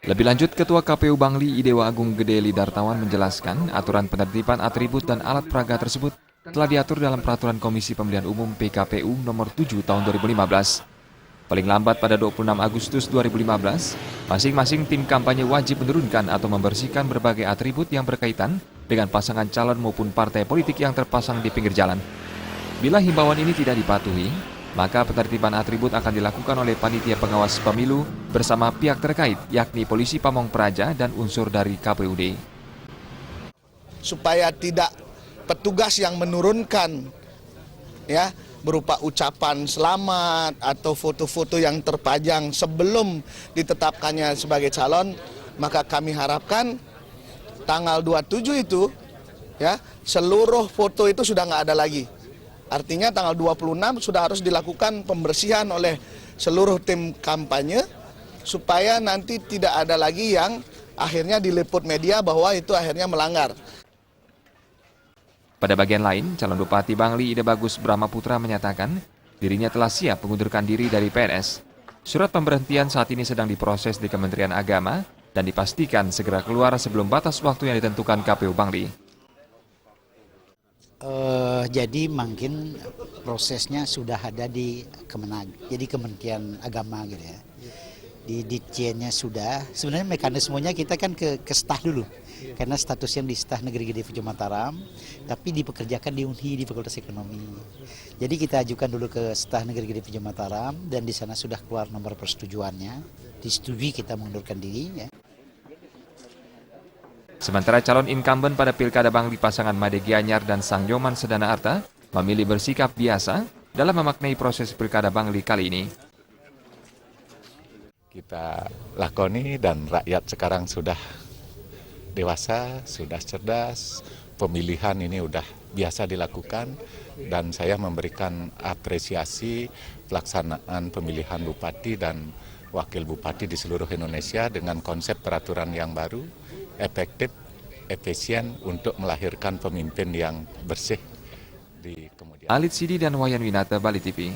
Lebih lanjut, Ketua KPU Bangli Idewa Agung Gede Lidartawan menjelaskan aturan penertiban atribut dan alat peraga tersebut telah diatur dalam Peraturan Komisi Pemilihan Umum PKPU Nomor 7 Tahun 2015. Paling lambat pada 26 Agustus 2015, masing-masing tim kampanye wajib menurunkan atau membersihkan berbagai atribut yang berkaitan dengan pasangan calon maupun partai politik yang terpasang di pinggir jalan. Bila himbauan ini tidak dipatuhi, maka penertiban atribut akan dilakukan oleh Panitia Pengawas Pemilu bersama pihak terkait, yakni Polisi Pamong Praja dan unsur dari KPUD. Supaya tidak petugas yang menurunkan ya berupa ucapan selamat atau foto-foto yang terpajang sebelum ditetapkannya sebagai calon, maka kami harapkan tanggal 27 itu ya seluruh foto itu sudah nggak ada lagi. Artinya tanggal 26 sudah harus dilakukan pembersihan oleh seluruh tim kampanye supaya nanti tidak ada lagi yang akhirnya diliput media bahwa itu akhirnya melanggar. Pada bagian lain, calon Bupati Bangli Ide Bagus Brahmaputra menyatakan dirinya telah siap mengundurkan diri dari PNS. Surat pemberhentian saat ini sedang diproses di Kementerian Agama dan dipastikan segera keluar sebelum batas waktu yang ditentukan KPU Bangli. Jadi mungkin prosesnya sudah ada di Kemenag, jadi Kementerian Agama gitu ya. Di Ditjennya sudah, sebenarnya mekanismenya kita kan ke staf dulu. Karena statusnya di Staf Negeri Gede Pujo Mataram, tapi dipekerjakan di UNHI di Fakultas Ekonomi. Jadi kita ajukan dulu ke Staf Negeri Gede Pujo Mataram dan di sana sudah keluar nomor persetujuannya. Disetujui kita mengundurkan diri ya. Sementara calon incumbent pada Pilkada Bangli pasangan Made Gianyar dan Sang Yoman Sedana Arta memilih bersikap biasa dalam memaknai proses Pilkada Bangli kali ini. Kita lakoni dan rakyat sekarang sudah dewasa, sudah cerdas, pemilihan ini udah biasa dilakukan dan saya memberikan apresiasi pelaksanaan pemilihan bupati dan wakil bupati di seluruh Indonesia dengan konsep peraturan yang baru, efektif, efisien untuk melahirkan pemimpin yang bersih di kemudian. Alit Sidi dan Wayan Winata, Bali TV.